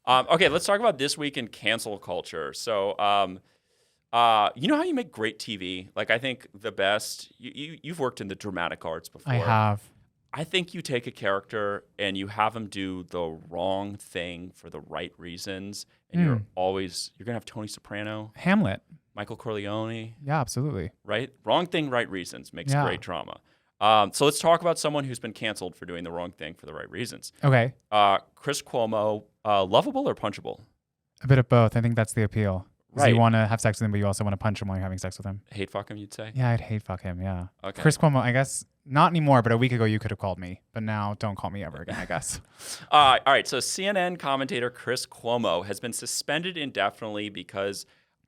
Okay, let's talk about this week in cancel culture. So, you know how you make great TV? Like, I think the best. You've worked in the dramatic arts before. I have. I think you take a character and you have them do the wrong thing for the right reasons, and you're gonna have Tony Soprano, Hamlet. Michael Corleone. Yeah, absolutely. Right? Wrong thing, right reasons makes great drama. So let's talk about someone who's been canceled for doing the wrong thing for the right reasons. Okay. Chris Cuomo, lovable or punchable? A bit of both. I think that's the appeal. Right. You want to have sex with him, but you also want to punch him while you're having sex with him. Hate fuck him, you'd say? Yeah, I'd hate fuck him, yeah. Okay. Chris Cuomo, I guess, not anymore, but a week ago you could have called me. But now don't call me ever again, I guess. All right, so CNN commentator Chris Cuomo has been suspended indefinitely because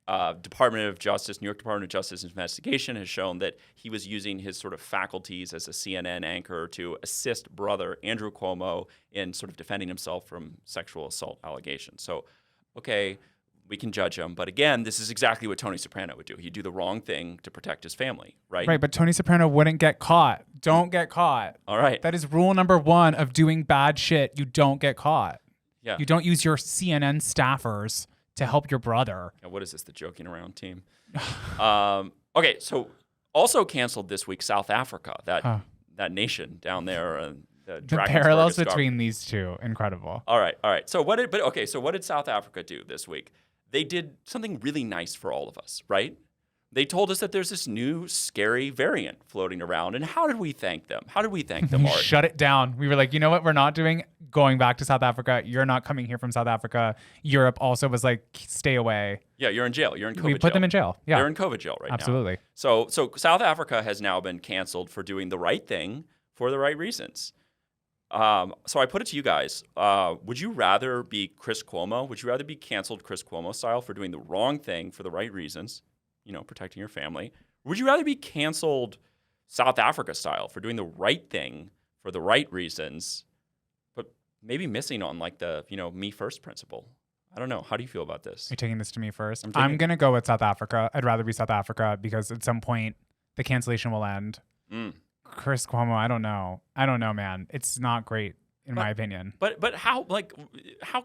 New York Department of Justice investigation has shown that he was using his sort of faculties as a CNN anchor to assist brother Andrew Cuomo in sort of defending himself from sexual assault allegations. So, okay, we can judge him. But again, this is exactly what Tony Soprano would do. He'd do the wrong thing to protect his family, right? Right, but Tony Soprano wouldn't get caught. Don't get caught. All right. That is rule number 1 of doing bad shit. You don't get caught. Yeah. You don't use your CNN staffers to help your brother. Yeah, what is this, the joking around team? Okay, so also canceled this week, South Africa, that nation down there. The parallels between these two, incredible. All right. So what did South Africa do this week? They did something really nice for all of us, right? They told us that there's this new scary variant floating around. And how did we thank them? Art? Shut it down. We were like, you know what? We're not going back to South Africa. You're not coming here from South Africa. Europe also was like, stay away. Yeah, you're in jail. You're in COVID jail. We put them in jail. Yeah. They're in COVID jail right now. Absolutely. So South Africa has now been canceled for doing the right thing for the right reasons. So I put it to you guys. Would you rather be Chris Cuomo? Would you rather be canceled Chris Cuomo style for doing the wrong thing for the right reasons, protecting your family? Or would you rather be canceled South Africa style for doing the right thing for the right reasons, but maybe missing on like the, me first principle? I don't know. How do you feel about this? You're taking this to me first. I'm going to go with South Africa. I'd rather be South Africa because at some point the cancellation will end. Chris Cuomo, I don't know, man. It's not great in my opinion. But how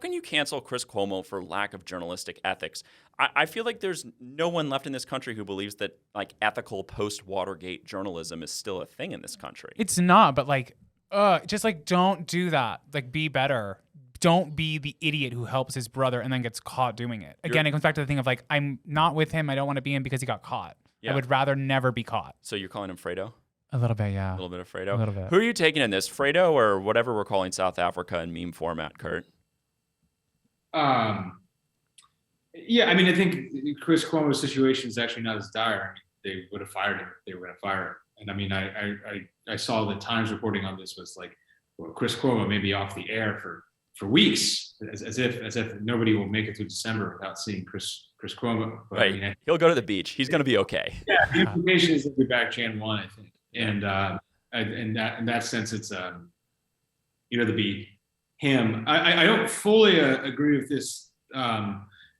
can you cancel Chris Cuomo for lack of journalistic ethics? I feel like there's no one left in this country who believes that like ethical post-Watergate journalism is still a thing in this country. It's not, but just don't do that. Like, be better. Don't be the idiot who helps his brother and then gets caught doing it. Again, it comes back to the thing of like, I'm not with him. I don't want to be him because he got caught. Yeah. I would rather never be caught. So you're calling him Fredo? A little bit, yeah. A little bit of Fredo? A little bit. Who are you taking in this, Fredo or whatever we're calling South Africa in meme format, Kurt? Yeah, I mean, I think Chris Cuomo's situation is actually not as dire. I mean, they would have fired him. They were going to fire him. And I mean, I saw the Times reporting on this was like, well, Chris Cuomo may be off the air for weeks, as if nobody will make it through December without seeing Chris Cuomo. But, right. I mean, he'll go to the beach. He's going to be okay. Yeah, the implication is he'll be back Jan 1, I think. And in that sense, it's to be him. I don't fully agree with this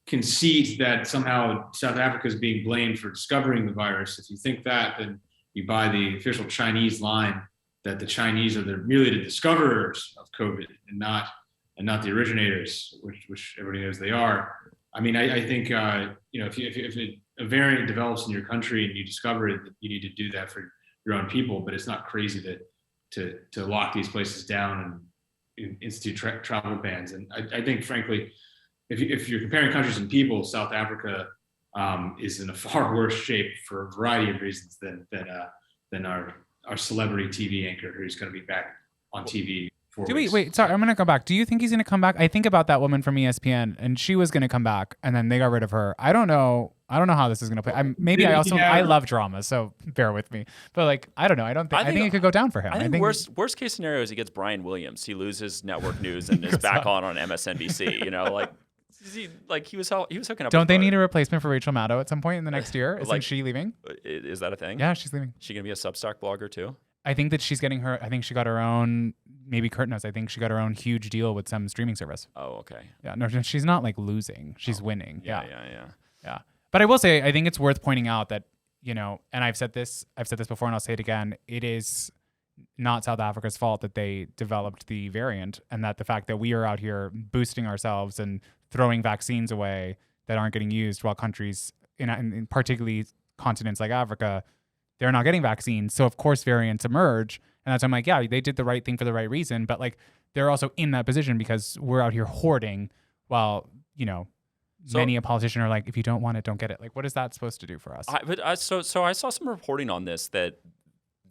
conceit that somehow South Africa is being blamed for discovering the virus. If you think that, then you buy the official Chinese line that the Chinese are merely the discoverers of COVID and not the originators, which everybody knows they are. I mean, I think if a variant develops in your country and you discover it, you need to do that for your own people. But it's not crazy to lock these places down and institute travel bans. And I think, frankly, if you're comparing countries and people, South Africa is in a far worse shape for a variety of reasons than our celebrity TV anchor who's going to be back on TV. Wait, sorry, I'm going to come back. Do you think he's going to come back? I think about that woman from ESPN, and she was going to come back, and then they got rid of her. I don't know how this is going to play. I love drama, so bear with me. But I don't know. I think it could go down for him. I think worst case scenario is he gets Brian Williams. He loses network news and is back on MSNBC. He was hooking up. Don't they need a replacement for Rachel Maddow at some point in the next year? Isn't she leaving? Is that a thing? Yeah, she's leaving. She gonna be a Substack blogger too? I think that she's getting her. I think she got her own. Maybe Kurt knows. I think she got her own huge deal with some streaming service. Oh, okay. Yeah, no, she's not losing. She's winning. Yeah. But I will say, I think it's worth pointing out that and I've said this before, and I'll say it again. It is not South Africa's fault that they developed the variant, and that the fact that we are out here boosting ourselves and throwing vaccines away that aren't getting used, while countries in particularly continents like Africa, they're not getting vaccines. So of course variants emerge, and that's why I'm like, yeah, they did the right thing for the right reason, but like they're also in that position because we're out here hoarding, while many a politician are like, if you don't want it, don't get it. Like, what is that supposed to do for us? So I saw some reporting on this that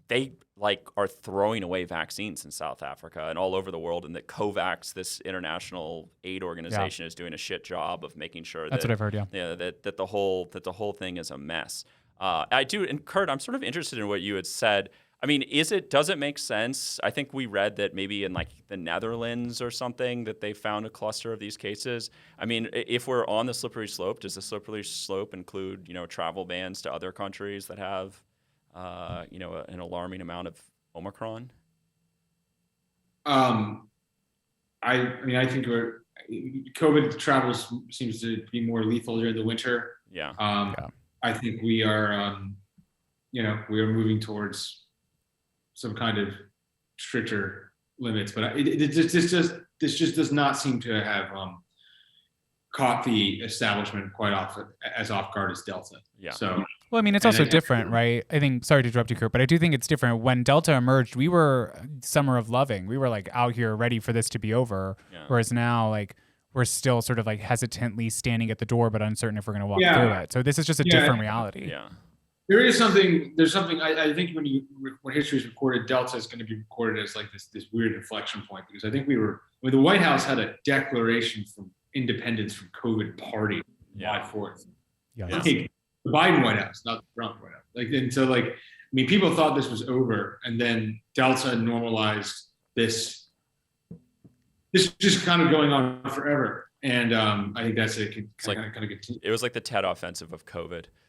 they like are throwing away vaccines in South Africa and all over the world, and that COVAX, this international aid organization, is doing a shit job of making sure That's what I've heard. Yeah, that the whole thing is a mess. I do, and Kurt, I'm sort of interested in what you had said. I mean, does it make sense? I think we read that maybe in like the Netherlands or something that they found a cluster of these cases. I mean, if we're on the slippery slope, does the slippery slope include, travel bans to other countries that have, an alarming amount of Omicron? I think COVID travel seems to be more lethal during the winter. Yeah. I think we are, we are moving towards some kind of stricter limits, but this just does not seem to have caught the establishment quite as off guard as Delta. Yeah. So. Well, I mean, it's also different, right? I think, sorry to interrupt you, Kurt, but I do think it's different. When Delta emerged, we were summer of loving. We were like out here ready for this to be over. Yeah. Whereas now, like, we're still sort of like hesitantly standing at the door, but uncertain if we're going to walk through it. So this is just a different reality. Yeah. There's something, I think when history is recorded, Delta is going to be recorded as like this weird inflection point, because I think when the White House had a declaration from independence from COVID party July 4th. Yeah. Like, the Biden White House, not the Trump White House. People thought this was over, and then Delta normalized this just kind of going on forever. And I think that's it. It was like the TED offensive of COVID.